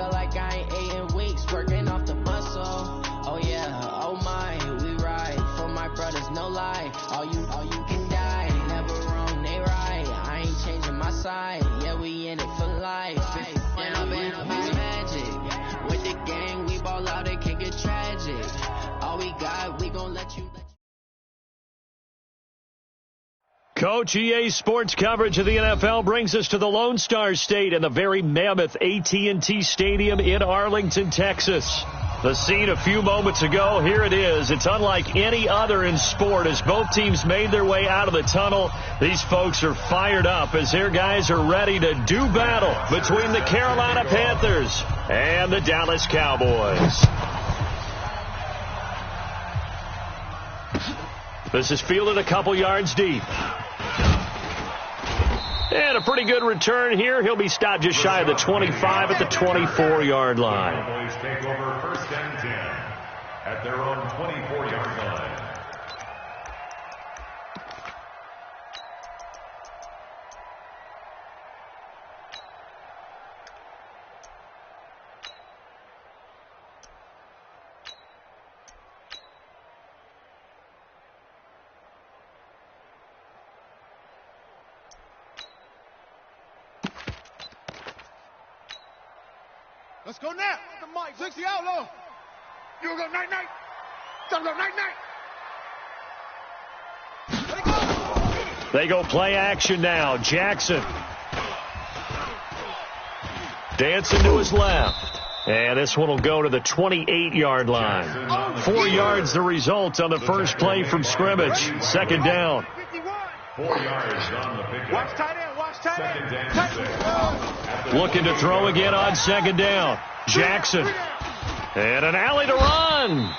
feel like I ain't ate in weeks, working off the muscle. Oh yeah, oh my, we ride for my brothers, no lie. All you can die, never wrong, they right. I ain't changing my side, yeah, we in it for life. And I've been magic with the gang, we ball out, it can get tragic. All we got, we gon' let you. Coach, EA Sports coverage of the NFL brings us to the Lone Star State and the very mammoth AT&T Stadium in Arlington, Texas. The scene a few moments ago, here it is. It's unlike any other in sport as both teams made their way out of the tunnel. These folks are fired up as their guys are ready to do battle between the Carolina Panthers and the Dallas Cowboys. This is fielded a couple yards deep. And a pretty good return here. He'll be stopped just shy of the 25 at the 24-yard line. Cowboys take over first and 10 at their own 24-yard line. Let's go now. The mic. 60 outlaw. You go night night. Go night night. They go play action now. Jackson dancing to his left. And this one will go to the 28-yard line. 4 yards the result on the first play from scrimmage. Second down. 4 yards on the pickup. Watch tight end. Watch tight end. Second down. Looking to throw again on second down. Jackson. And an alley to run.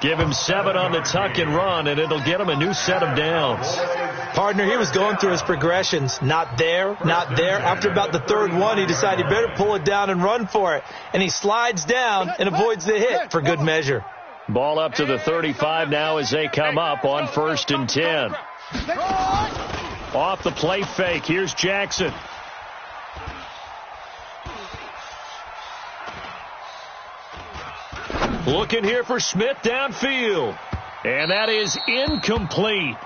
Give him 7 on the tuck and run, and it'll get him a new set of downs. Partner, he was going through his progressions. Not there, not there. After about the third one, he decided he better pull it down and run for it. And he slides down and avoids the hit for good measure. Ball up to the 35 now as they come up on first and 10. Off the play fake. Here's Jackson. Looking here for Smith downfield. And that is incomplete.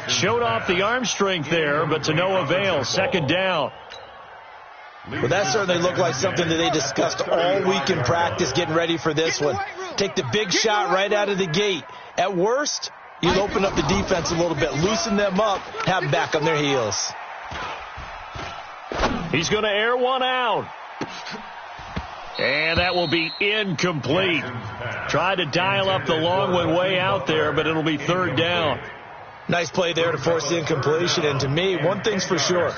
Showed off the arm strength there, but to no avail. Second down. Well, that certainly looked like something that they discussed all week in practice getting ready for this one. Take the big shot right out of the gate. At worst, you'd open up the defense a little bit, loosen them up, have them back on their heels. He's going to air one out. And that will be incomplete. Tried to dial up the long one way out there, but it'll be third down. Nice play there to force the incompletion. And to me, one thing's for sure.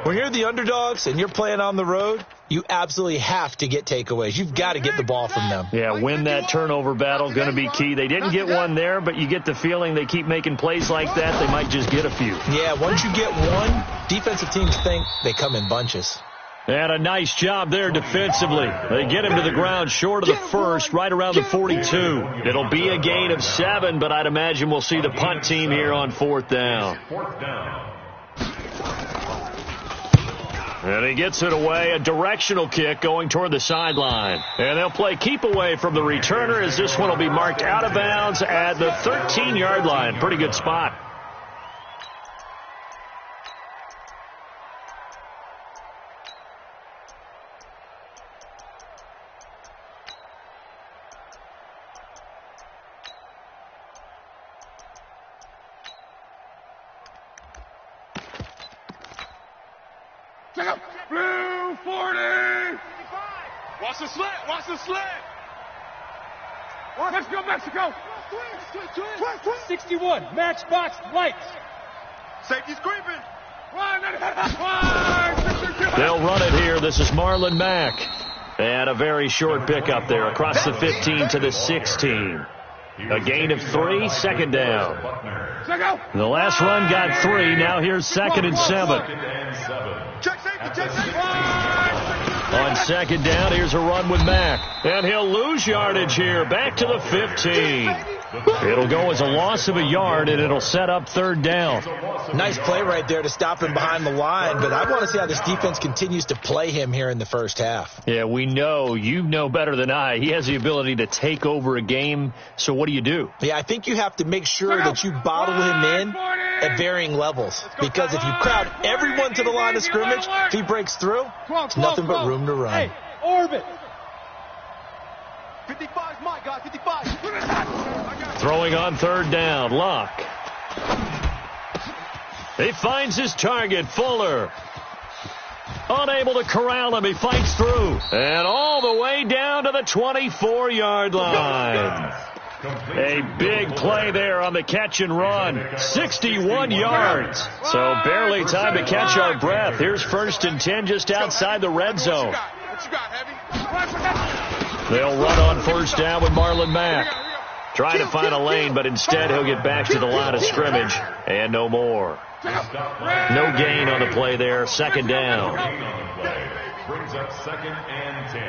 When you're the underdogs and you're playing on the road, you absolutely have to get takeaways. You've got to get the ball from them. Yeah, win that turnover battle, going to be key. They didn't get one there, but you get the feeling they keep making plays like that, they might just get a few. Yeah, once you get one, defensive teams think they come in bunches. And a nice job there defensively. They get him to the ground short of the first, right around the 42. It'll be a gain of 7, but I'd imagine we'll see the punt team here on fourth down. And he gets it away, a directional kick going toward the sideline. And they'll play keep away from the returner as this one will be marked out of bounds at the 13-yard line. Pretty good spot. Blue 40. Watch the slant. Watch the slant. Let's go, Mexico. 61. Matchbox lights. Safety's creeping. They'll run it here. This is Marlon Mack. And a very short pickup there across the 15 to the 16. A gain of 3, second down. The last run got 3. Now here's second and 7. Check safety. Check safety. On second down, here's a run with Mack. And he'll lose yardage here. Back to the 15. It'll go as a loss of a yard, and it'll set up third down. Nice play right there to stop him behind the line, but I want to see how this defense continues to play him here in the first half. Yeah, we know. You know better than I. He has the ability to take over a game, so what do you do? Yeah, I think you have to make sure that you bottle him in at varying levels, because if you crowd everyone to the line of scrimmage, if he breaks through, it's nothing but room to run. Hey, orbit. 55's my guy, 55. Throwing on third down, Locke. He finds his target, Fuller. Unable to corral him, he fights through. And all the way down to the 24-yard line. A big play there on the catch and run. 61 yards. So barely time to catch our breath. Here's 1st and 10 just outside the red zone. They'll run on first down with Marlon Mack. Trying to find a lane, but instead he'll get back to the line of scrimmage. And no more. No gain on the play there. Second down. Brings up 2nd and 10.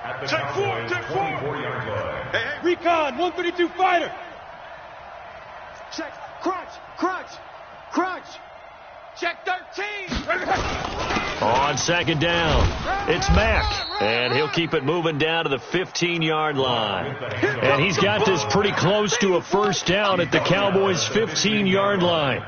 At the Check 4, 24-yard line. Hey, recon, 132 fighter. Check, crunch. Check 13. On second down, it's Mack, and he'll keep it moving down to the 15-yard line. And he's got this pretty close to a first down at the Cowboys' 15-yard line.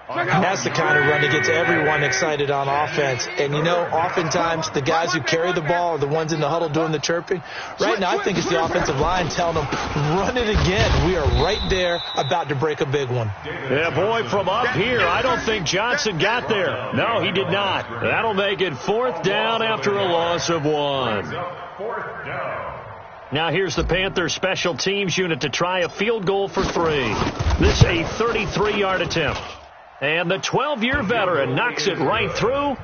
That's the kind of run that gets everyone excited on offense. And, you know, oftentimes the guys who carry the ball are the ones in the huddle doing the chirping. Right now, I think it's the offensive line telling them, run it again. We are right there about to break a big one. Yeah, boy, from up here, I don't think Johnson got there. No, he did not. That'll make it 4th down after a loss of 1. Now here's the Panthers special teams unit to try a field goal for 3. This a 33-yard attempt. And the 12-year veteran knocks it right through.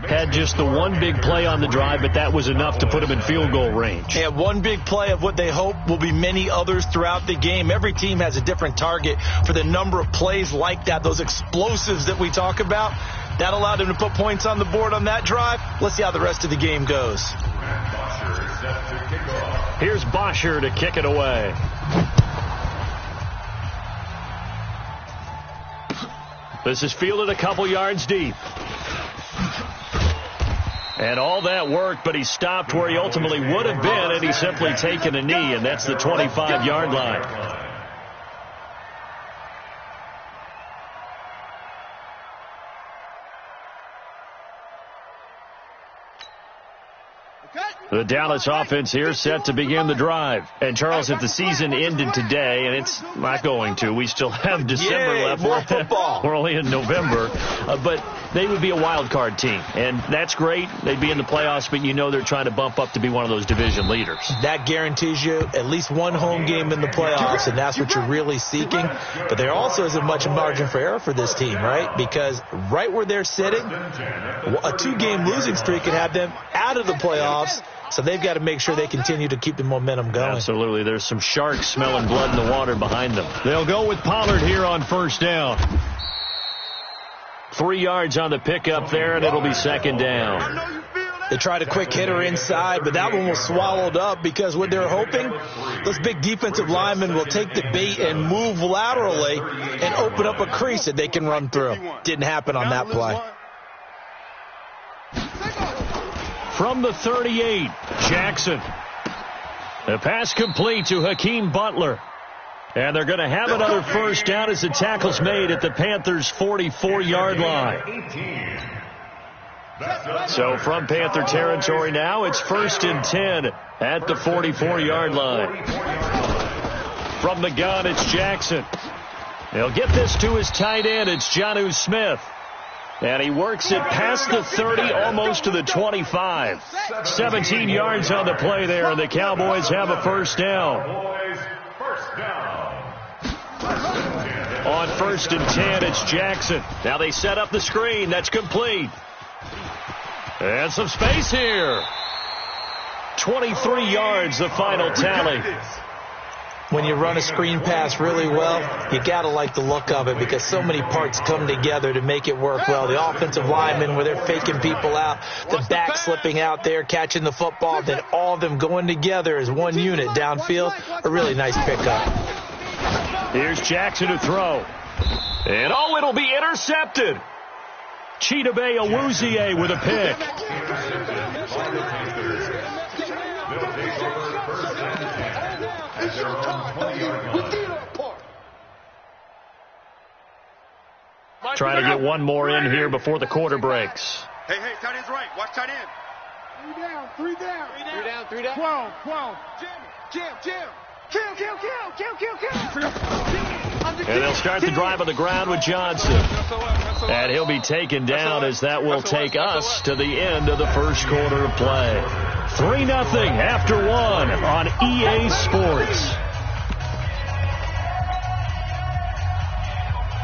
Had just the one big play on the drive, but that was enough to put him in field goal range. And one big play of what they hope will be many others throughout the game. Every team has a different target for the number of plays like that, those explosives that we talk about. That allowed him to put points on the board on that drive. Let's see how the rest of the game goes. Here's Bosher to kick it away. This is fielded a couple yards deep. And all that worked, but he stopped where he ultimately would have been, and he's simply taken a knee, and that's the 25-yard line. The Dallas offense here set to begin the drive. And, Charles, if the season ended today, and it's not going to, we still have December left. More football. We're only in November. But they would be a wild card team. And that's great. They'd be in the playoffs, but you know they're trying to bump up to be one of those division leaders. That guarantees you at least one home game in the playoffs, and that's what you're really seeking. But there also isn't much margin for error for this team, right? Because right where they're sitting, a 2-game losing streak could have them out of the playoffs. So they've got to make sure they continue to keep the momentum going. Absolutely. There's some sharks smelling blood in the water behind them. They'll go with Pollard here on first down. 3 yards on the pickup there, and it'll be second down. They tried a quick hitter inside, but that one was swallowed up because what they're hoping, those big defensive linemen will take the bait and move laterally and open up a crease that they can run through. Didn't happen on that play. From the 38, Jackson. The pass complete to Hakeem Butler. And they're going to have another first down as the tackle's made at the Panthers' 44-yard line. So from Panther territory now, it's 1st and 10 at the 44-yard line. From the gun, it's Jackson. They'll get this to his tight end. It's Jonnu Smith. And he works it past the 30, almost to the 25. 17 yards on the play there, and the Cowboys have a first down. On 1st and 10, it's Jackson. Now they set up the screen. That's complete. And some space here. 23 yards, the final tally. when you run a screen pass really well, you got to like the look of it because so many parts come together to make it work well. The offensive linemen, where they're faking people out, the back slipping out there, catching the football, then all of them going together as one unit downfield. A really nice pickup. Here's Jackson to throw. And, it'll be intercepted. Chidobe Awuzie with a pick. Trying to get one more in here before the quarter breaks. Hey, tight end's right. Watch tight end. 3 down. 12. Jam. Kill. And they'll start the drive on the ground with Johnson. And he'll be taken down as that will take us to the end of the first quarter of play. 3-0 after 1 on EA Sports.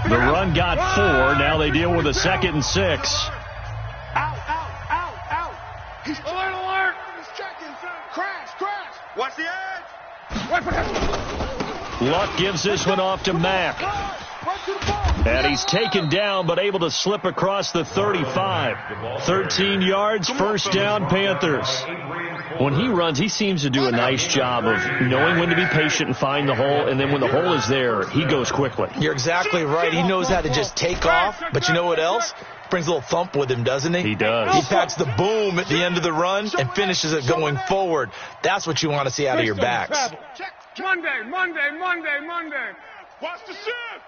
The run got 4. Now they deal with a 2nd and 6. Out. He's alert. He's checking. Crash. Watch the edge. Luck gives this one off to Mack. And he's taken down but able to slip across the 35. 13 yards, first down, Panthers. When he runs, he seems to do a nice job of knowing when to be patient and find the hole, and then when the hole is there, he goes quickly. You're exactly right. He knows how to just take off, but you know what else? Brings a little thump with him, doesn't he? He does. He packs the boom at the end of the run and finishes it going forward. That's what you want to see out of your backs. Monday. Watch the shift.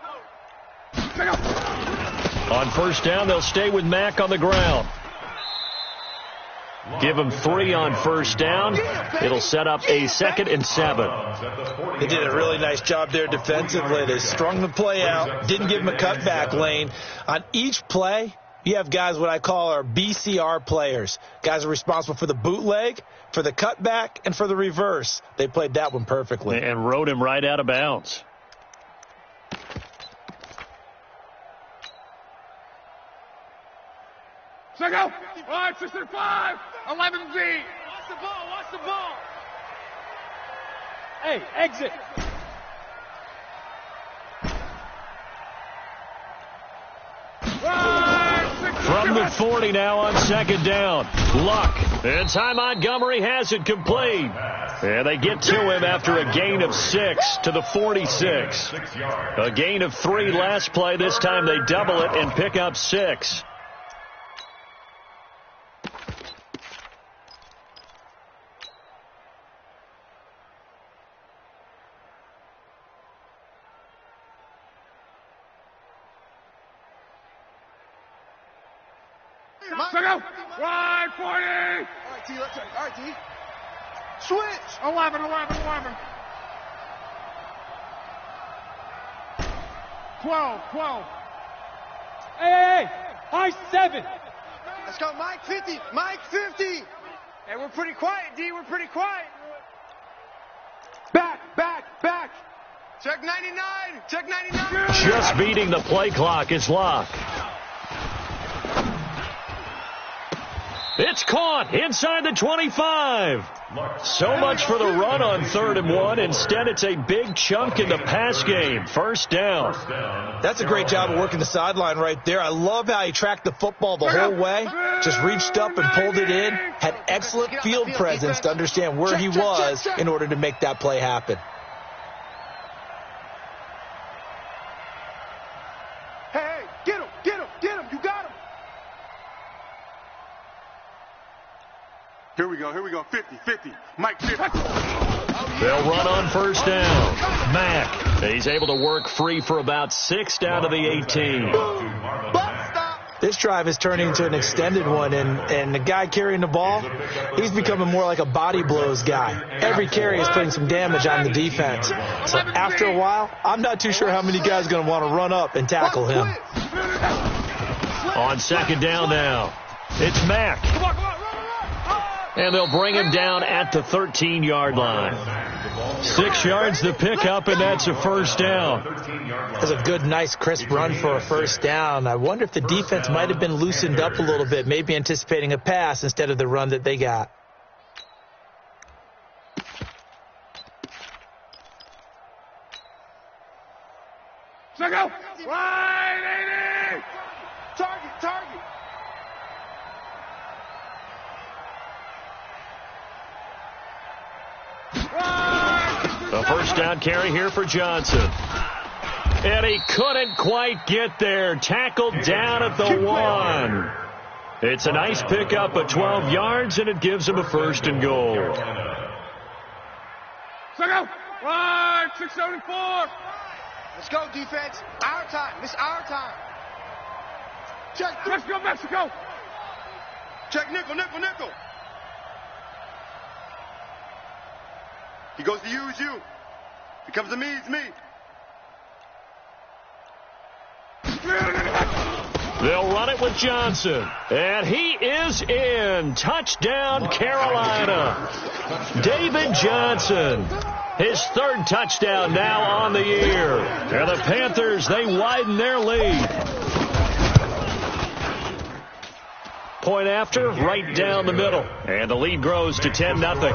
On first down, they'll stay with Mack on the ground. Give him 3 on first down. It'll set up a 2nd and 7. They did a really nice job there defensively. They strung the play out, didn't give him a cutback lane. On each play, you have guys what I call our BCR players. Guys are responsible for the bootleg, for the cutback, and for the reverse. They played that one perfectly. And rode him right out of bounds. Check out. All right, 6-5. 11Z. Watch the ball. Hey, exit. From the 40 now on 2nd down. Luck. And Ty Montgomery has it complete. And they get to him after a gain of 6 to the 46. A gain of 3 last play. This time they double it and pick up 6. Wide 40. All right, T, let's go. All right, T. Switch. 11. 12. Hey. High 7. Let's go, Mike 50. Hey, we're pretty quiet, D. We're pretty quiet. Back. Check 99. Just beating the play clock is Luck. It's caught inside the 25. So much for the run on 3rd and 1. Instead, it's a big chunk in the pass game. First down. That's a great job of working the sideline right there. I love how he tracked the football the whole way. Just reached up and pulled it in. Had excellent field presence to understand where he was in order to make that play happen. Hey, get him. You got him. Here we go. 50. Mike 50. They'll run on first down. Mack. He's able to work free for about 6 down to the 18. This drive is turning into an extended one, and the guy carrying the ball, he's becoming more like a body blows guy. Every carry is putting some damage on the defense. So after a while, I'm not too sure how many guys are going to want to run up and tackle him. On 2nd down now, it's Mack. And they'll bring him down at the 13-yard line. 6 yards to pick up, and that's a first down. That's a good, nice, crisp run for a first down. I wonder if the defense might have been loosened up a little bit, maybe anticipating a pass instead of the run that they got. Go! Right, 80! Target! A first down carry here for Johnson. And he couldn't quite get there. Tackled down at the 1. It's a nice pickup of 12 yards, and it gives him a first and goal. So go! Right, 674! Let's go, defense. Our time. This is our time. Check. Let's go, Mexico! Check nickel. He goes to use you. He comes to me, it's me. They'll run it with Johnson. And he is in. Touchdown, Carolina. David Johnson. His third touchdown now on the year. And the Panthers, they widen their lead. Point after, right down the middle. And the lead grows to 10-0.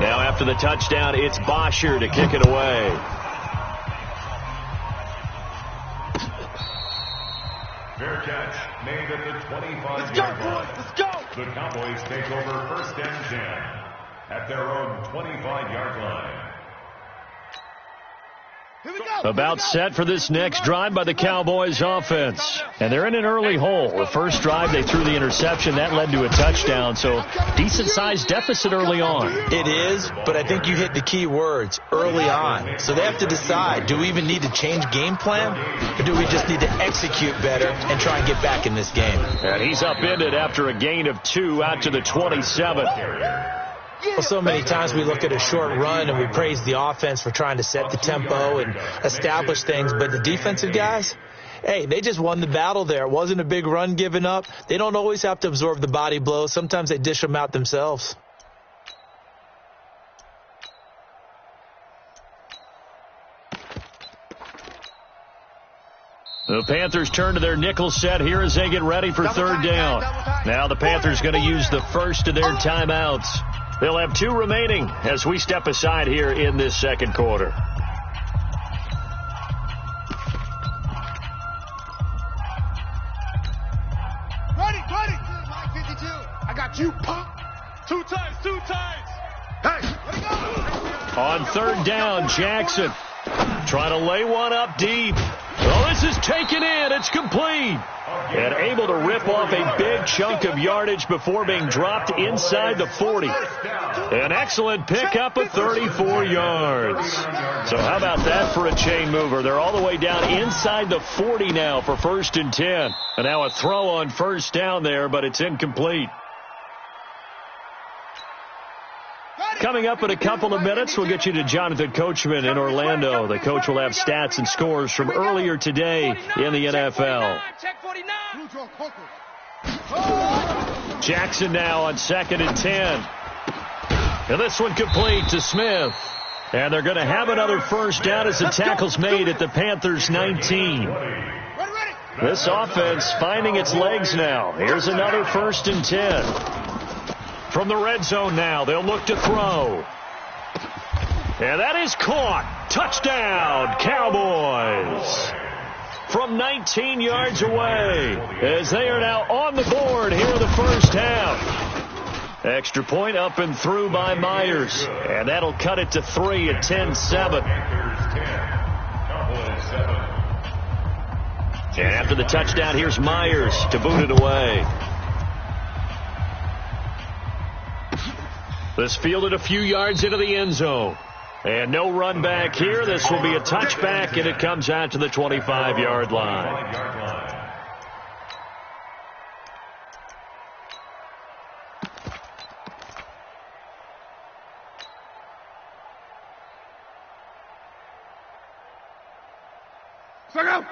Now after the touchdown, it's Bosher to kick it away. Fair catch made at the 25-yard Let's go, line. boys. Let's go. The Cowboys take over first and 10 at their own 25-yard line. Here we go. About set for this next drive by the Cowboys offense. And they're in an early hole. The first drive, they threw the interception. That led to a touchdown. So decent-sized deficit early on. It is, but I think you hit the key words, early on. So they have to decide, do we even need to change game plan? Or do we just need to execute better and try and get back in this game? And he's upended after a gain of 2 out to the 27. Well, so many times we look at a short run and we praise the offense for trying to set the tempo and establish things, but the defensive guys, hey, they just won the battle there. It wasn't a big run given up. They don't always have to absorb the body blows. Sometimes they dish them out themselves. The Panthers turn to their nickel set here as they get ready for third down. Now the Panthers going to use the first of their timeouts. They'll have 2 remaining as we step aside here in this second quarter. Ready. 52. I got you, punk. 2 times. Hey, let it go. On third down, Jackson trying to lay one up deep. Well, this is taken in. It's complete. And able to rip off a big chunk of yardage before being dropped inside the 40. An excellent pickup of 34 yards. So how about that for a chain mover? They're all the way down inside the 40 now for first and 10. And now a throw on first down there, but it's incomplete. Coming up in a couple of minutes, we'll get you to Jonathan Coachman in Orlando. The coach will have stats and scores from earlier today in the NFL. Jackson now on 2nd and 10. And this one complete to Smith. And they're going to have another first down as the tackle's made at the Panthers' 19. This offense finding its legs now. Here's another first and 10. From the red zone now, they'll look to throw. And that is caught. Touchdown, Cowboys. From 19 yards away, as they are now on the board here in the first half. Extra point up and through by Myers. And that'll cut it to 3 at 10-7. And after the touchdown, here's Myers to boot it away. This fielded a few yards into the end zone. And no run back here. This will be a touchback, and it comes out to the 25-yard line.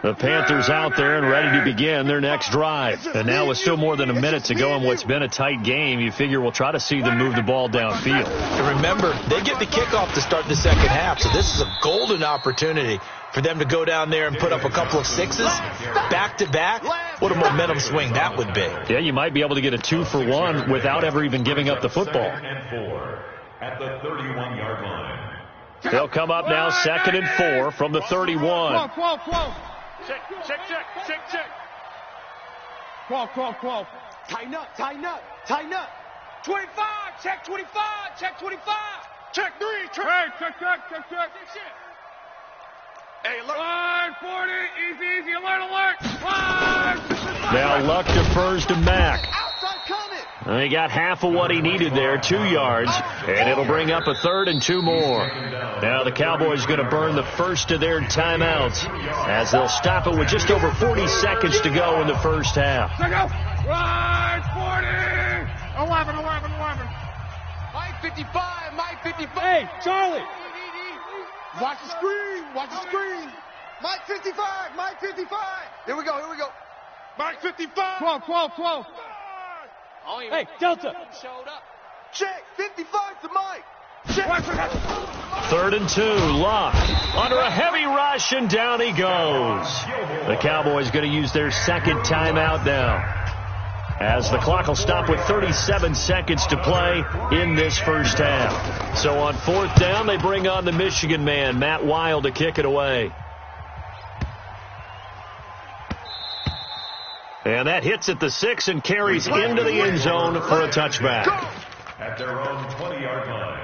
The Panthers out there and ready to begin their next drive. And now with still more than a minute to go in what's been a tight game, you figure we'll try to see them move the ball downfield. And remember, they get the kickoff to start the second half, so this is a golden opportunity for them to go down there and put up a couple of sixes back-to-back. What a momentum swing that would be. Yeah, you might be able to get a 2-for-1 without ever even giving up the football. at the 31-yard line. They'll come up now 2nd and 4 from the 31. 12. Check. 12. Tighten up. 25, check 25. Check 3, check. Hey, check. Hey, look. Line 40, easy, alert. Line. Now Luck defers to Mack. Outside coming. And he got half of what he needed there, 2 yards, and it'll bring up a 3rd and 2 more. Now the Cowboys going to burn the first of their timeouts as they'll stop it with just over 40 seconds to go in the first half. Check out. Line 40. 11. Mike 55. Hey, Charlie. Watch the screen. Mike 55. Here we go. Mike 55. 12. Hey, Delta. Showed up. Check 55 to Mike. Check. 3rd and 2, Luck under a heavy rush, and down he goes. The Cowboys going to use their second timeout now, as the clock will stop with 37 seconds to play in this first half. So on 4th down, they bring on the Michigan man, Matt Wild, to kick it away. And that hits at the 6 and carries into the end zone for a touchback. At their own 20-yard line.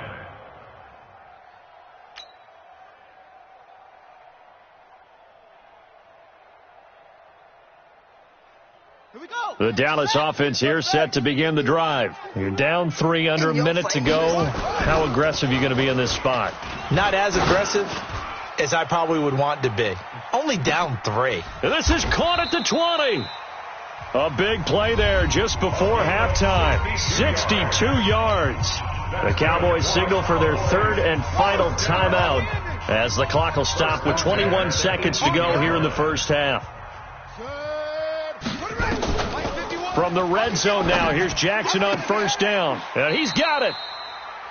The Dallas offense here set to begin the drive. You're down 3, under a minute to go. How aggressive are you going to be in this spot? Not as aggressive as I probably would want to be. Only down 3. And this is caught at the 20. A big play there just before halftime. 62 yards. The Cowboys signal for their 3rd and final timeout as the clock will stop with 21 seconds to go here in the first half. From the red zone now, here's Jackson on 1st down. And he's got it.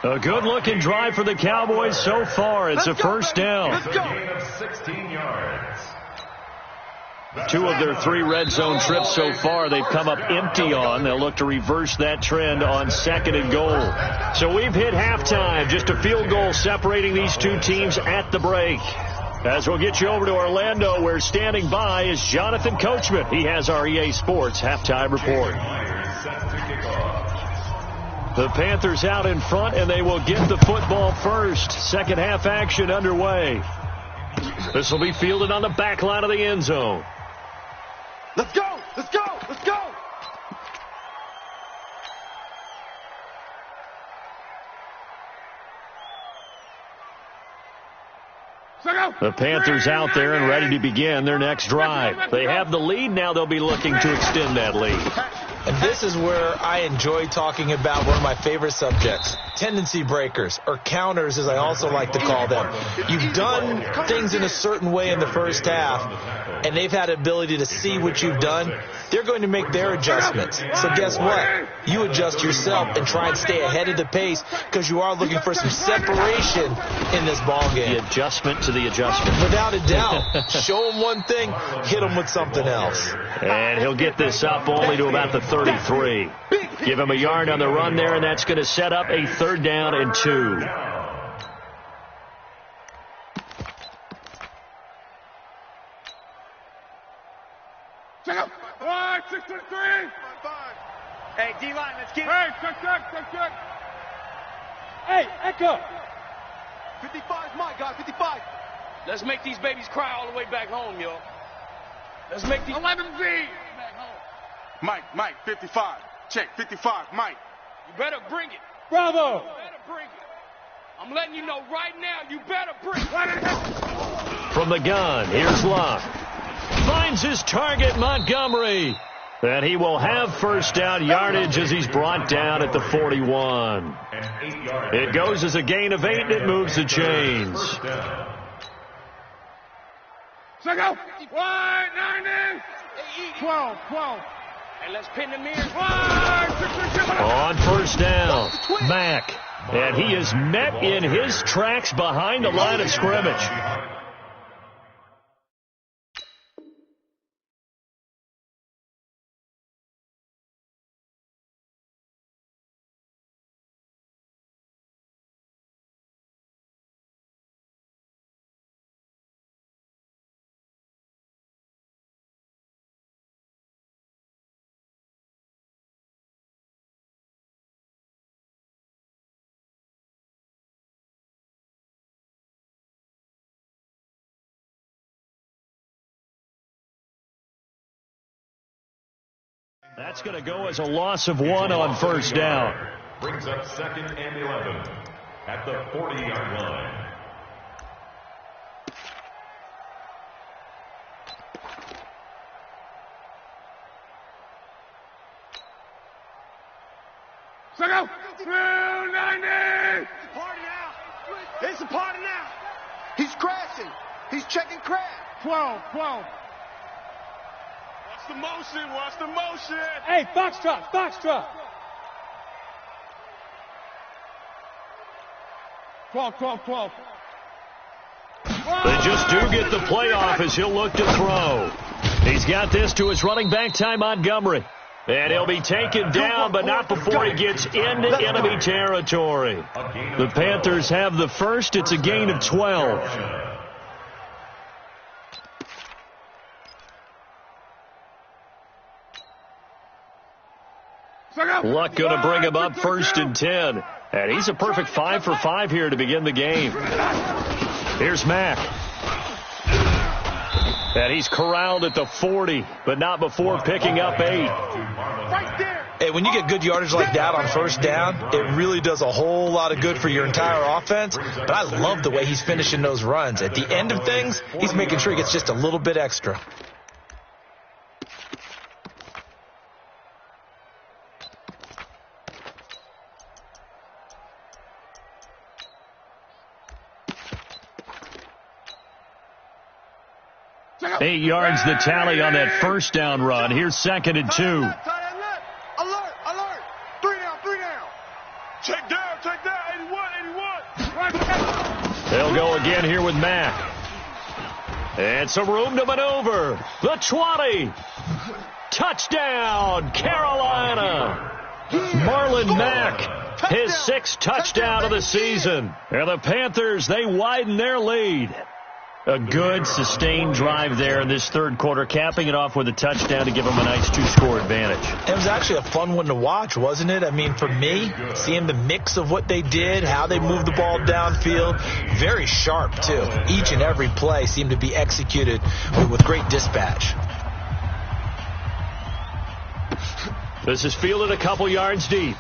A good-looking drive for the Cowboys so far. It's a 1st down. It's a gain of 16 yards. 2 of their 3 red zone trips so far they've come up empty on. They'll look to reverse that trend on 2nd and goal. So we've hit halftime. Just a field goal separating these 2 teams at the break. As we'll get you over to Orlando, where standing by is Jonathan Coachman. He has our EA Sports halftime report. The Panthers out in front, and they will get the football first. Second half action underway. This will be fielded on the back line of the end zone. Let's go. The Panthers out there and ready to begin their next drive. They have the lead. Now they'll be looking to extend that lead. And this is where I enjoy talking about one of my favorite subjects, tendency breakers, or counters as I also like to call them. You've done things in a certain way in the first half, and they've had the ability to see what you've done. They're going to make their adjustments. So guess what? You adjust yourself and try and stay ahead of the pace because you are looking for some separation in this ball game. The adjustment to the adjustment. Without a doubt. Show them one thing, hit them with something else. And he'll get this up only to about the 33. Give him a yard on the run there, and that's going to set up a 3rd down and 2. Check out. 6-3. Hey, D-line, let's get it. Hey, check. Hey, Echo. 55 is my guy, 55. Let's make these babies cry all the way back home, yo. Let's make these 11Z. back home. Mike, 55. Check, 55, Mike. You better bring it. Bravo. You better bring it. I'm letting you know right now, you better bring it. From the gun, here's Luck. Finds his target, Montgomery. And he will have 1st down yardage as he's brought down at the 41. It goes as a gain of 8, and it moves the chains. Check out. 90. 12. And let's pin them in. On 1st down, Mack. And he is met in his tracks behind the line of scrimmage. That's going to go as a loss of 1 on first down. Brings up 2nd and 11 at the 40-yard line. Go! 290! Party now! It's a party now! He's crashing. He's checking crash. 12. Watch the motion. Hey, Foxtrot. 12. They just do get the playoff as he'll look to throw. He's got this to his running back, Ty Montgomery. And he'll be taken down, but not before he gets into enemy territory. The Panthers have the first. It's a gain of 12. Luck going to bring him up 1st and 10. And he's a perfect 5 for 5 here to begin the game. Here's Mack. And he's corralled at the 40, but not before picking up 8. Hey, when you get good yardage like that on first down, it really does a whole lot of good for your entire offense. But I love the way he's finishing those runs. At the end of things, he's making sure he gets just a little bit extra. Eight yards the tally on that first down run. Here's 2nd and 2. Alert. 3 down. Check down. 81. They'll go again here with Mack. And some room to maneuver. The 20. Touchdown, Carolina. Marlon Mack, his 6th touchdown of the season. And the Panthers, they widen their lead. A good, sustained drive there in this third quarter, capping it off with a touchdown to give them a nice 2-score advantage. It was actually a fun one to watch, wasn't it? I mean, for me, seeing the mix of what they did, how they moved the ball downfield, very sharp, too. Each and every play seemed to be executed with great dispatch. This is fielded a couple yards deep.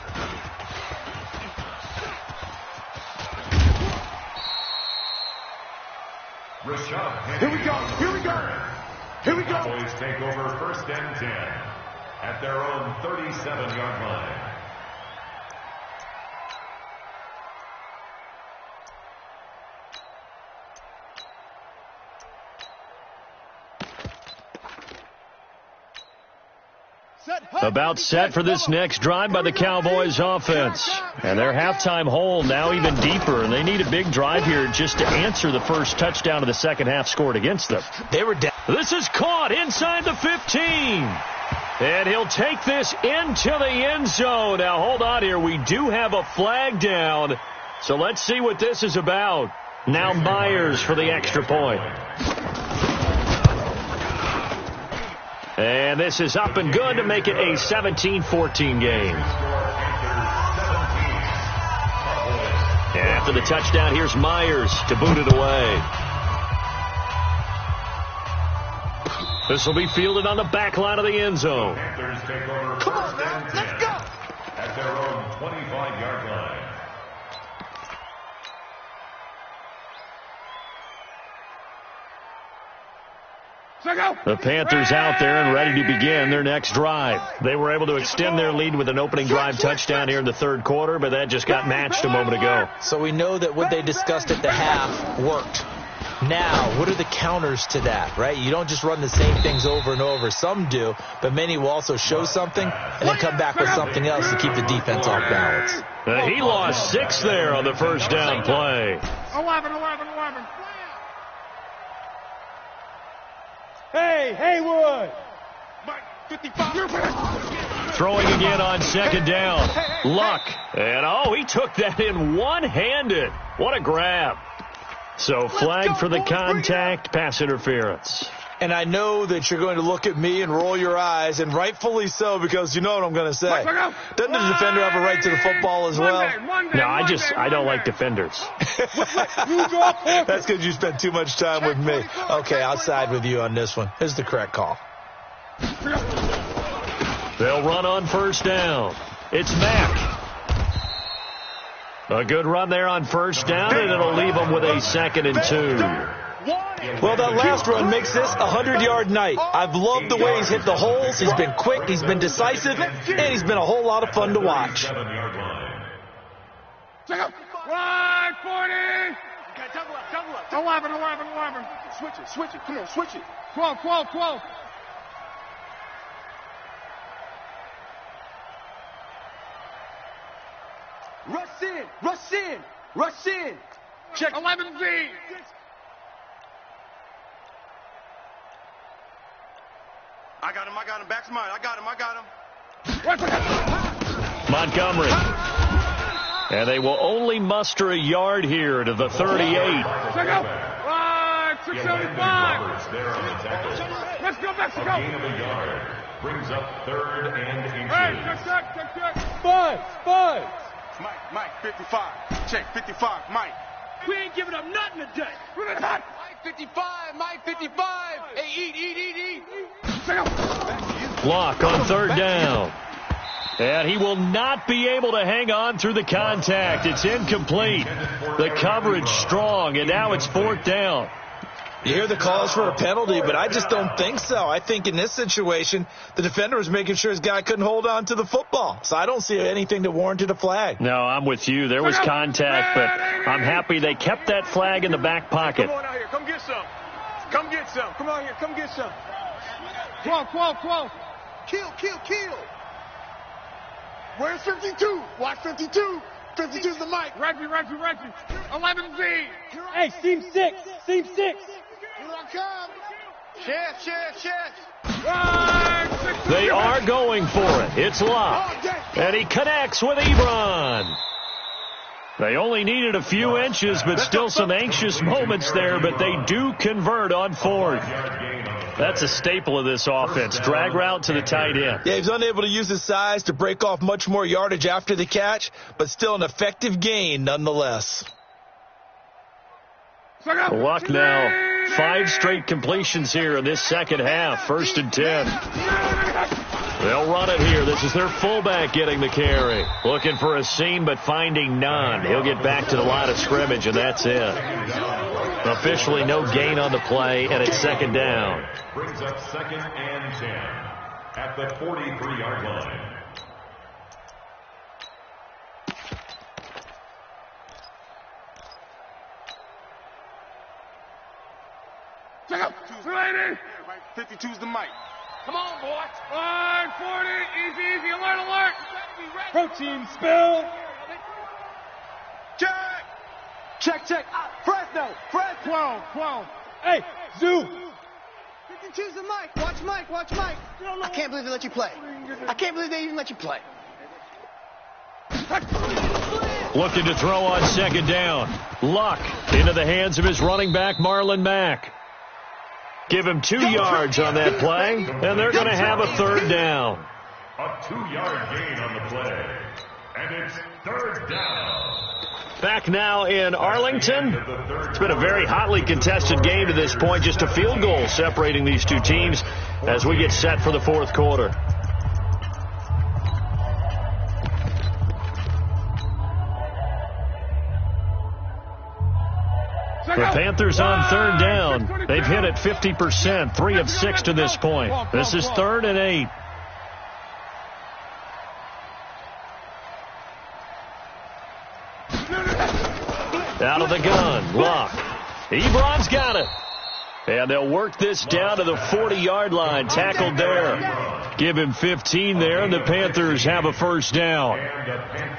Here we go. Cowboys take over 1st and 10 at their own 37-yard line. About set for this next drive by the Cowboys offense. And their halftime hole now even deeper, and they need a big drive here just to answer the first touchdown of the second half scored against them. They were down. This is caught inside the 15. And he'll take this into the end zone. Now, hold on here. We do have a flag down. So let's see what this is about. Now Myers for the extra point. And this is up and good to make it a 17-14 game. And after the touchdown, here's Myers to boot it away. This will be fielded on the back line of the end zone. Panthers take over Come on, man. Let's go. At their own 25-yard line. The Panthers out there and ready to begin their next drive. They were able to extend their lead with an opening drive touchdown here in the third quarter, but that just got matched a moment ago. So we know that what they discussed at the half worked. Now, what are the counters to that, right? You don't just run the same things over and over. Some do, but many will also show something and then come back with something else to keep the defense off balance. He lost 6 there on the first down play. 11. Hey, Haywood. 55. Throwing again on second down. Luck. And, he took that in one-handed. What a grab. So flag for the contact, pass interference. And I know that you're going to look at me and roll your eyes, and rightfully so, because you know what I'm going to say. Doesn't the defender have a right to the football as well? No, I don't like defenders. That's because you spent too much time with me. Okay, I'll side with you on this one. This is the correct call. They'll run on first down. It's Mack. A good run there on first down, and it'll leave them with a 2nd and 2. Well, that last run makes this a 100-yard night. I've loved the way he's hit the holes. He's been quick, he's been decisive, and he's been a whole lot of fun to watch. Right, 40. Okay, double up. 11. Switch it. Come on, switch it. 12. Rush in. Check. 11V. I got him. Back to mine. I got him. Montgomery. And they will only muster a yard here to the 38. Check out. Right, 675. Let's go, Mexico. A gain of a yard brings up 3rd and inches. Hey, check. Spud. Mike, 55. Check, 55. Mike. We ain't giving up nothing today. Mike 55. Hey, eat. Check out. Block on 3rd down. And he will not be able to hang on through the contact. It's incomplete. The coverage strong, and now it's 4th down. You hear the calls for a penalty, but I just don't think so. I think in this situation, the defender was making sure his guy couldn't hold on to the football. So I don't see anything that warranted a flag. No, I'm with you. There was contact, but I'm happy they kept that flag in the back pocket. Come on out here. Come get some. Come on here. Come get some. 12. Kill. Where's 52? Watch 52. 52's the mic. Reggie. 11V. Hey, Team 6. Here I come. Chest. Right, They are going for it. It's Locke. And he connects with Ebron. They only needed a few inches, but still some anxious moments there, but they do convert on 4th. That's a staple of this offense. Drag route to the tight end. Yeah, he's unable to use his size to break off much more yardage after the catch, but still an effective gain nonetheless. Luck now. 5 straight completions here in this second half. 1st and 10. They'll run it here. This is their fullback getting the carry. Looking for a seam, but finding none. He'll get back to the line of scrimmage, and that's it. Officially no gain on the play, and it's 2nd down. Brings up 2nd and 10 at the 43-yard line. Check out. 52's the mic. Come on, boy. 40. Easy. Alert. Protein spill. Check. Fresno. 12. Hey, Zoo. 52's the mic. Watch Mike. I can't believe they let you play. I can't believe they even let you play. Looking to throw on 2nd down. Luck into the hands of his running back, Marlon Mack. Give him 2 yards on that play, and they're going to have a 3rd down. A 2-yard gain on the play. And it's 3rd down. Back now in Arlington. It's been a very hotly contested game to this point. Just a field goal separating these two teams as we get set for the 4th quarter. The Panthers on 3rd down. They've hit it 50%, 3 of 6 to this point. This is 3rd and 8. Out of the gun, Luck. Ebron's got it. And they'll work this down to the 40-yard line. Tackled there. Give him 15 there, and the Panthers have a 1st down.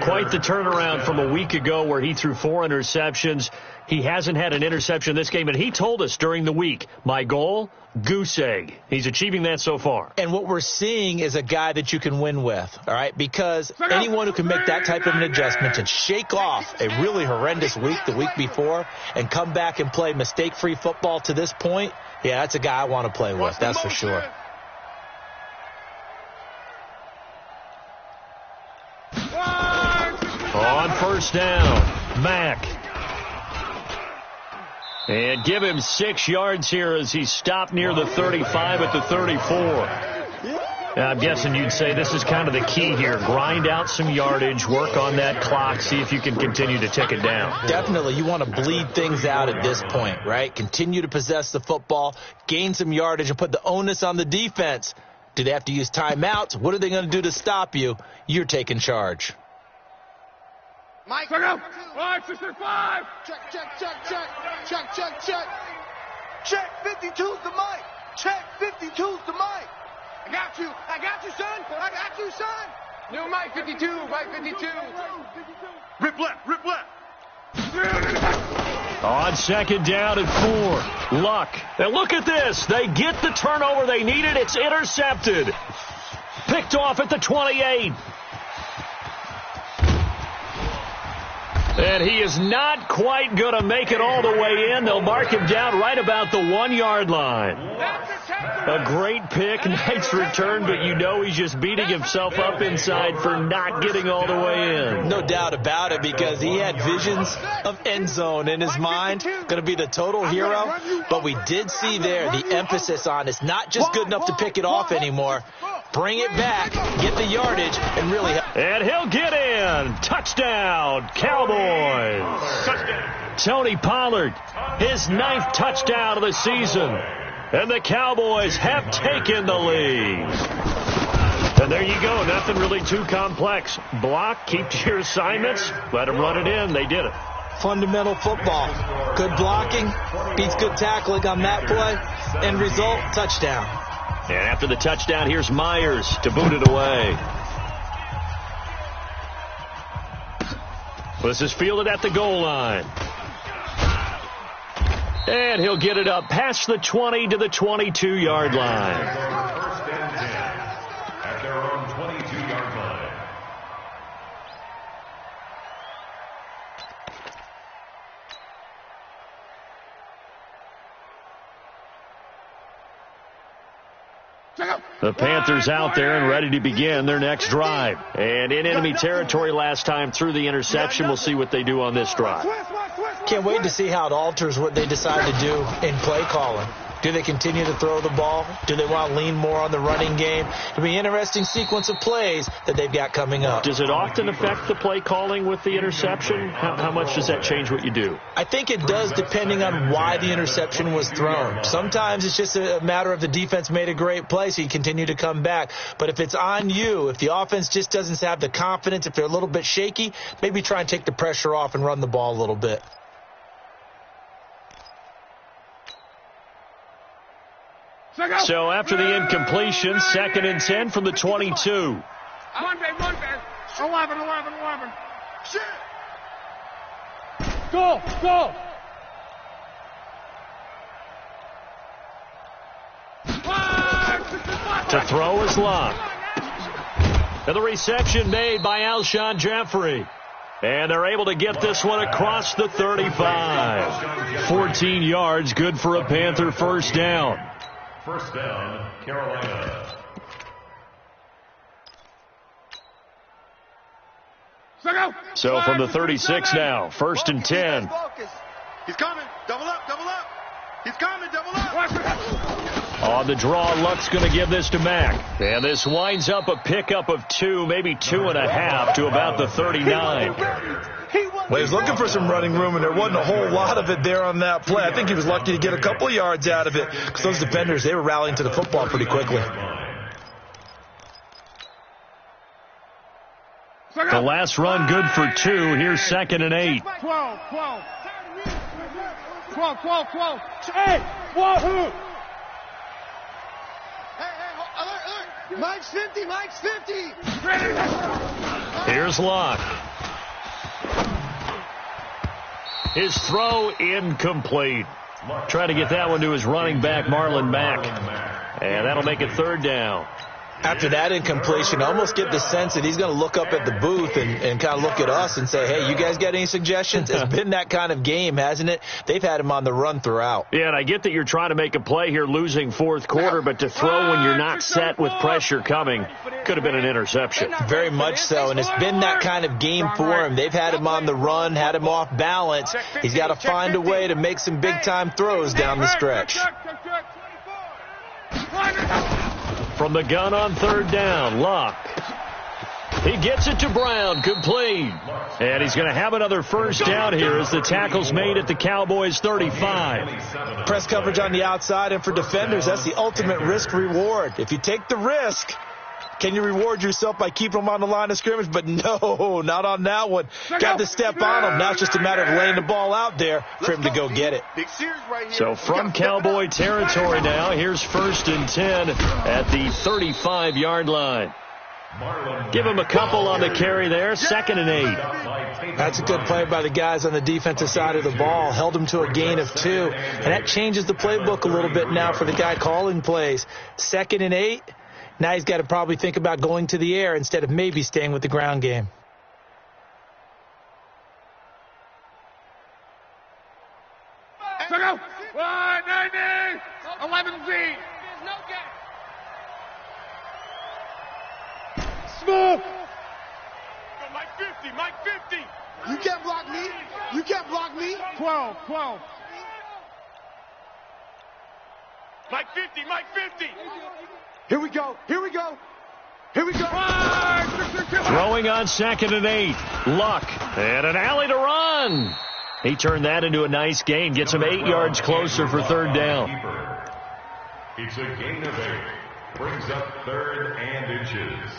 Quite the turnaround from a week ago where he threw 4 interceptions. He hasn't had an interception this game, and he told us during the week, my goal, goose egg. He's achieving that so far. And what we're seeing is a guy that you can win with, all right? Because anyone who can make that type of an adjustment and shake off a really horrendous week the week before and come back and play mistake-free football to this point, yeah, that's a guy I want to play with, that's for sure. On 1st down, Mack. And give him 6 yards here as he stopped near the 35 at the 34. I'm guessing you'd say this is kind of the key here. Grind out some yardage, work on that clock, see if you can continue to tick it down. Definitely. You want to bleed things out at this point, right? Continue to possess the football, gain some yardage, and put the onus on the defense. Do they have to use timeouts? What are they going to do to stop you? You're taking charge. Mike, check out. 5. Check. Check 52's the mic. Check 52's the mic. I got you, son. I got you, son. New Mike 52, Mike 52. Rip left. On second down and 4. Luck. And look at this. They get the turnover they needed. It's intercepted. Picked off at the 28. And he is not quite going to make it all the way in. They'll mark him down right about the 1-yard line. A great pick, nice return, but you know he's just beating himself up inside for not getting all the way in. No doubt about it, because he had visions of end zone in his mind, going to be the total hero. But we did see there the emphasis on it's not just good enough to pick it off anymore. Bring it back, get the yardage, and really help. And he'll get in. Touchdown, Cowboys. Tony Pollard, his 9th touchdown of the season. And the Cowboys have taken the lead. And there you go. Nothing really too complex. Block, keep to your assignments, let them run it in. They did it. Fundamental football. Good blocking, beats good tackling on that play. End result, touchdown. And after the touchdown, here's Myers to boot it away. This is fielded at the goal line. And he'll get it up past the 20 to the 22-yard line. First and 10 at their own 22-yard line. The Panthers out there and ready to begin their next drive. And in enemy territory last time through the interception. We'll see what they do on this drive. Can't wait to see how it alters what they decide to do in play calling. Do they continue to throw the ball? Do they want to lean more on the running game? It'll be an interesting sequence of plays that they've got coming up. Does it often affect the play calling with the interception? How much does that change what you do? I think it does, depending on why the interception was thrown. Sometimes it's just a matter of the defense made a great play, so you continue to come back. But if it's on you, if the offense just doesn't have the confidence, if they're a little bit shaky, maybe try and take the pressure off and run the ball a little bit. So after the incompletion, 2nd and 10 from the 22. One back. 11. Shit. Go. To throw is Luck. And the reception made by Alshon Jeffrey. And they're able to get this one across the 35. 14 yards, good for a Panther first down. First down, Carolina. So from the 36 now, 1st and 10. He's coming. Double up. He's coming. Double up. On the draw, Luck's going to give this to Mack. And this winds up a pickup of 2, maybe 2.5 to about the 39. Well, he was looking for some running room, and there wasn't a whole lot of it there on that play. I think he was lucky to get a couple of yards out of it, because those defenders, they were rallying to the football pretty quickly. The last run good for 2. Here's 2nd and 8. 12. Hey, wahoo! Hey, alert. Mike's 50. Here's Luck. His throw incomplete. Trying to get that one to his running back, Marlon Mack. And that'll make it 3rd down. After that incompletion, I almost get the sense that he's going to look up at the booth and kind of look at us and say, hey, you guys got any suggestions? It's been that kind of game, hasn't it? They've had him on the run throughout. Yeah, and I get that you're trying to make a play here losing 4th quarter, but to throw when you're not set with pressure coming could have been an interception. Very much so, and it's been that kind of game for him. They've had him on the run, had him off balance. He's got to find a way to make some big-time throws down the stretch. from the gun on third down. Luck. He gets it to Brown, complete. And he's going to have another first down here as the tackle's made at the Cowboys' 35. Press coverage on the outside, and for defenders, that's the ultimate risk-reward. If you take the risk, can you reward yourself by keeping them on the line of scrimmage? But no, not on that one. Got to step on him. Now it's just a matter of laying the ball out there for him to go get it. So from Cowboy territory now, here's 1st and 10 at the 35-yard line. Give him a couple on the carry there. 2nd and 8. That's a good play by the guys on the defensive side of the ball. Held him to a gain of 2. And that changes the playbook a little bit now for the guy calling plays. 2nd and 8. Now he's got to probably think about going to the air instead of maybe staying with the ground game. So go. 190. 11Z. Smooth. Mike 50, Mike 50. You can't block me. You can't block me. 12. Mike 50, Mike 50. Here we go. Throwing on 2nd and 8. Luck. And an alley to run. He turned that into a nice gain. Gets him 8 yards closer for 3rd down. It's a gain of 8. Brings up 3rd and inches.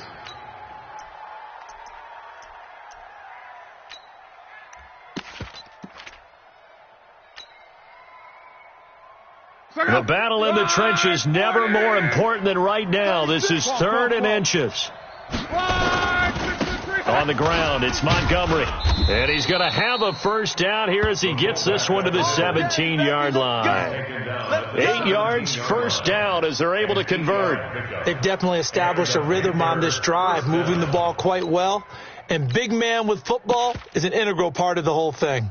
The battle in the trenches never more important than right now. This is 3rd and inches. On the ground, it's Montgomery. And he's going to have a first down here as he gets this one to the 17-yard line. 8 yards, first down as they're able to convert. They've definitely established a rhythm on this drive, moving the ball quite well. And big man with football is an integral part of the whole thing.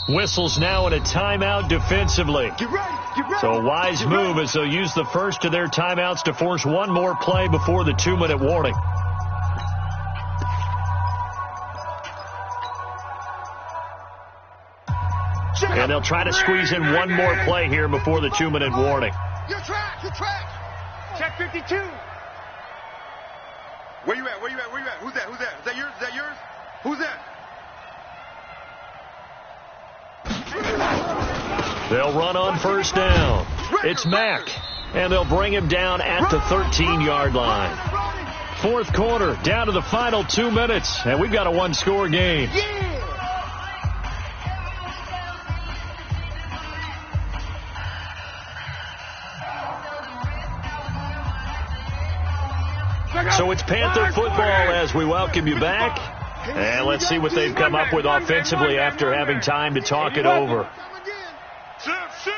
Whistles now in a timeout defensively. Get ready. So a wise move as they'll use the first of their timeouts to force one more play before the 2-minute warning. And they'll try to squeeze in one more play here before the 2-minute warning. Your track. Check 52. Where you at? Who's that? Is that yours? Who's that? They'll run on first down. It's Mack, and they'll bring him down at the 13-yard line. 4th quarter, down to the final 2 minutes, and we've got a one-score game. So it's Panther football as we welcome you back. And let's see what they've come up with offensively after having time to talk it over.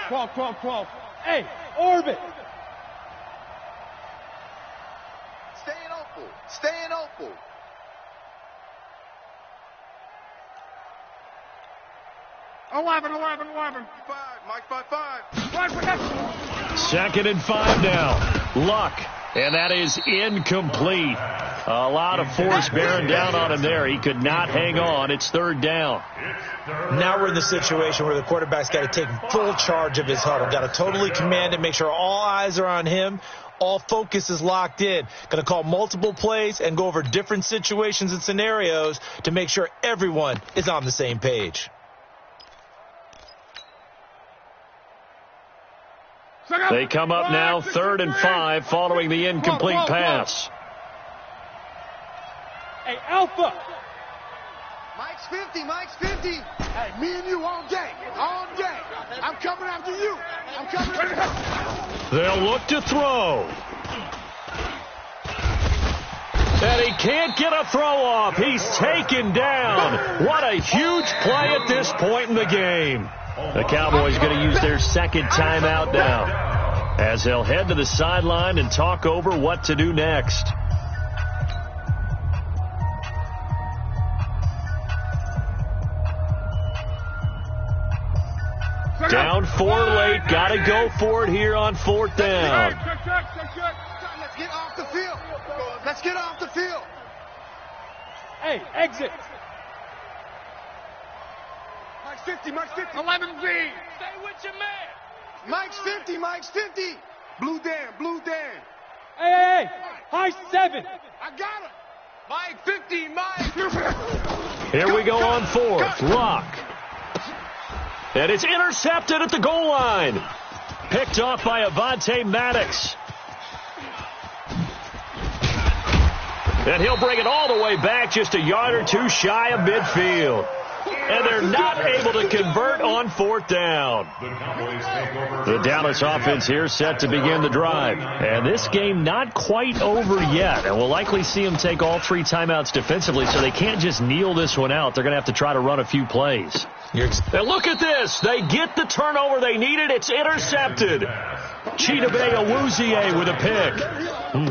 12. Hey, orbit. Staying open. 11. Mike 5. 2nd and 5 now. Luck. And that is incomplete. A lot of force bearing down on him there. He could not hang on. It's 3rd down. Now we're in the situation where the quarterback's got to take full charge of his huddle. Got to totally command it, make sure all eyes are on him. All focus is locked in. Going to call multiple plays and go over different situations and scenarios to make sure everyone is on the same page. They come up now 3rd and 5 following the incomplete pass. Hey, Alpha. Mike's 50. Hey, me and you all day. I'm coming after you. They'll look to throw. And he can't get a throw off. He's taken down. What a huge play at this point in the game. The Cowboys going to use their 2nd timeout now as they'll head to the sideline and talk over what to do next. Down 4 late. Got to go for it here on 4th down. Let's get off the field. Hey, exit. Mike's 50, Mike's 50. 11V. Stay with your man. Mike's 50, Mike's 50. Blue Dan, Blue Dan. Hey, high 7. I got him. Mike 50, Mike. Here we go on fourth. Luck. And it's intercepted at the goal line. Picked off by Avonte Maddox. And he'll bring it all the way back just a yard or two shy of midfield. And they're not able to convert on fourth down. The Dallas offense here set to begin the drive. And this game not quite over yet. And we'll likely see them take all 3 timeouts defensively, so they can't just kneel this one out. They're going to have to try to run a few plays. And look at this. They get the turnover they needed. It's intercepted. Chidobe Awuzie with a pick.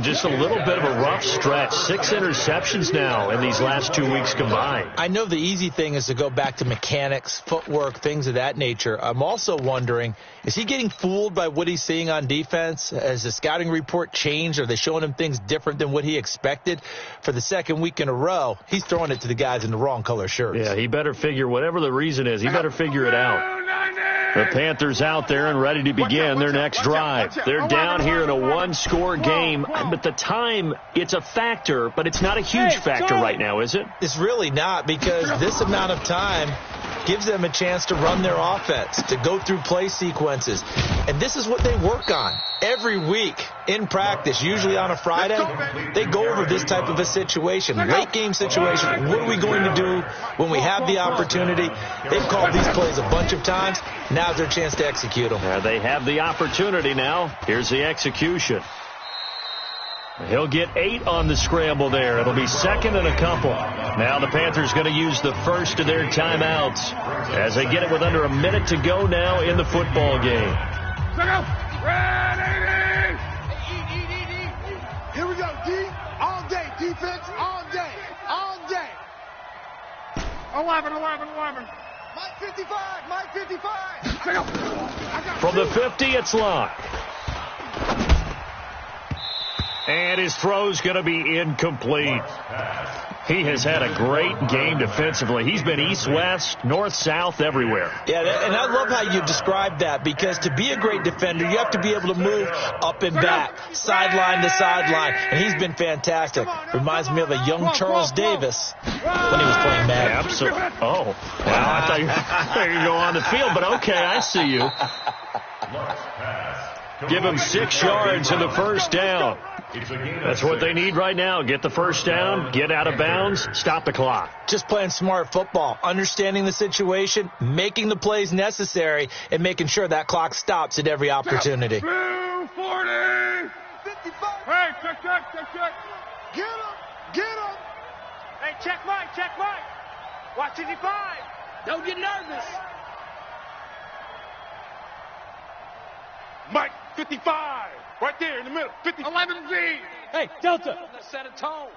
Just a little bit of a rough stretch. 6 interceptions now in these last 2 weeks combined. I know the easy thing is to go back to mechanics, footwork, things of that nature. I'm also wondering, is he getting fooled by what he's seeing on defense? Has the scouting report changed? Are they showing him things different than what he expected? For the second week in a row, he's throwing it to the guys in the wrong color shirts. Yeah, he better figure, whatever the reason is, he better figure it out. The Panthers out there and ready to begin their next drive. They're down here in a 1-score game, but the time, it's a factor, but it's not a huge factor right now, is it? It's really not, because this amount of time gives them a chance to run their offense, to go through play sequences. And this is what they work on every week in practice, usually on a Friday. They go over this type of a situation, late game situation. What are we going to do when we have the opportunity? They've called these plays a bunch of times. Now's their chance to execute them. They have the opportunity now. Here's the execution. He'll get 8 on the scramble there. It'll be second and a couple. Now the Panthers going to use the first of their timeouts as they get it with under a minute to go now in the football game. Ready! Here we go, D. All day, defense, all day, all day. 11. Mike 55, Mike 55. From the 50, it's Luck. And his throw's going to be incomplete. He has had a great game defensively. He's been east-west, north-south, everywhere. Yeah, and I love how you describe that, because to be a great defender, you have to be able to move up and back, sideline to sideline, and he's been fantastic. Reminds me of a young Charles Davis when he was playing Madden. Absolutely. Oh, wow, I thought you were going to go on the field, but okay, I see you. Give him 6 yards in the first down. That's what they need right now. Get the first down, get out of bounds, stop the clock. Just playing smart football, understanding the situation, making the plays necessary, and making sure that clock stops at every opportunity. 240. 55. Hey, check. Get him. Hey, check Mike. Watch 55. Don't get nervous. Mike 55. Right there in the middle. 50. 11V. Hey, Delta. Let's set a tone.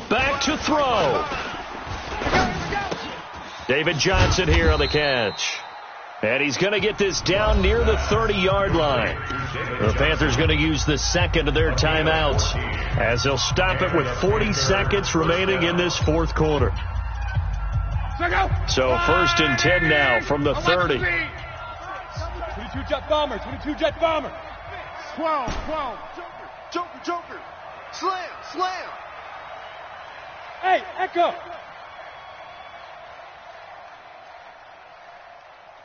Back to throw. David Johnson here on the catch. And he's going to get this down near the 30-yard line. The Panthers going to use the second of their timeouts as they'll stop it with 40 seconds remaining in this fourth quarter. So 1st and 10 now from the 30. 22 jet bomber. 12. Joker. Slam. Hey, Echo.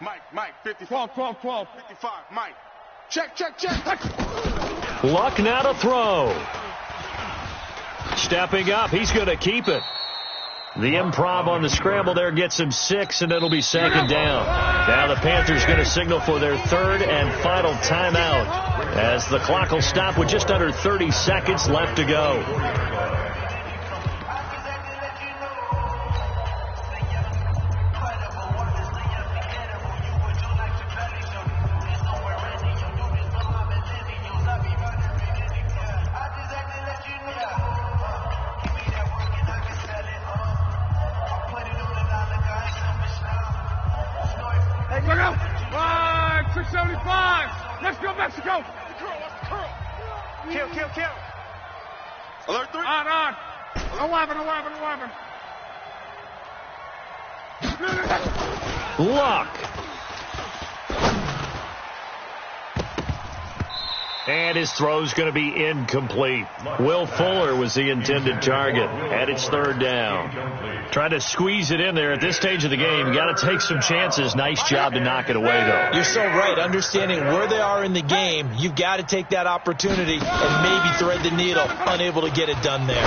Mike 50. 12. 55. Mike. Check. Luck now to throw. Stepping up, he's going to keep it. The improv on the scramble there gets him 6, and it'll be second down. Now the Panthers going to signal for their third and final timeout as the clock will stop with just under 30 seconds left to go. Mike 675. Let's go, Mexico. Kill. Alert 3. On. Luck. And his throw's going to be incomplete. Will Fuller was the intended target, and it's third down. Trying to squeeze it in there at this stage of the game. You got to take some chances. Nice job to knock it away, though. You're so right. Understanding where they are in the game, you've got to take that opportunity and maybe thread the needle. Unable to get it done there.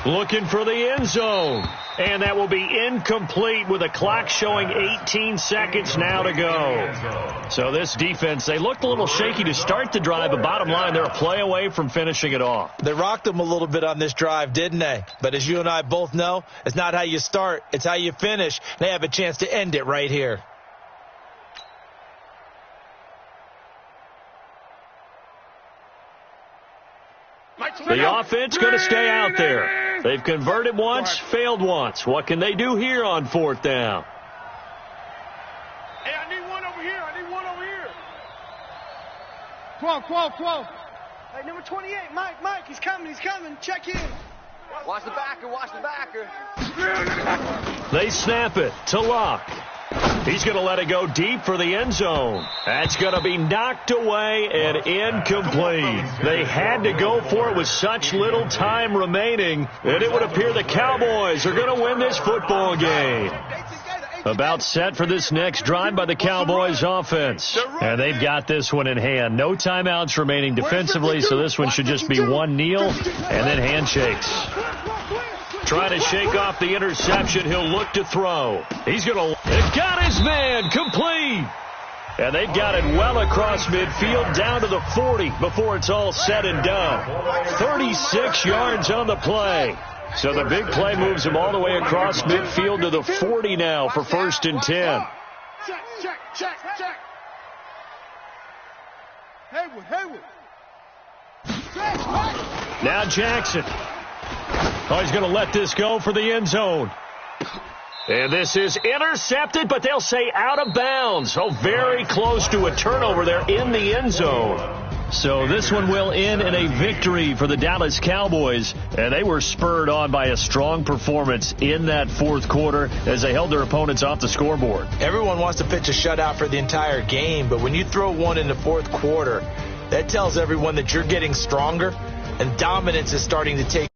Looking for the end zone. And that will be incomplete with a clock showing 18 seconds now to go. So this defense, they looked a little shaky to start the drive, but bottom line, they're a play away from finishing it off. They rocked them a little bit on this drive, didn't they? But as you and I both know, it's not how you start, it's how you finish. They have a chance to end it right here. The offense going to stay out there. They've converted once, failed once. What can they do here on fourth down? Hey, I need one over here. I need one over here. 12. Hey, number 28, Mike, he's coming. Check in. Watch the backer. They snap it to Luck. He's going to let it go deep for the end zone. That's going to be knocked away and incomplete. They had to go for it with such little time remaining that it would appear the Cowboys are going to win this football game. About set for this next drive by the Cowboys offense. And they've got this one in hand. No timeouts remaining defensively, so this one should just be one kneel and then handshakes. Trying to shake off the interception. He'll look to throw. He's going to... They've got his man complete. And they've got it well across midfield down to the 40 before it's all said and done. 36 yards on the play. So the big play moves him all the way across midfield to the 40 now for 1st and 10. Check. Haywood. Now Jackson. Oh, he's going to let this go for the end zone. And this is intercepted, but they'll say out of bounds. Oh, very close to a turnover there in the end zone. So this one will end in a victory for the Dallas Cowboys. And they were spurred on by a strong performance in that fourth quarter as they held their opponents off the scoreboard. Everyone wants to pitch a shutout for the entire game, but when you throw one in the fourth quarter, that tells everyone that you're getting stronger and dominance is starting to take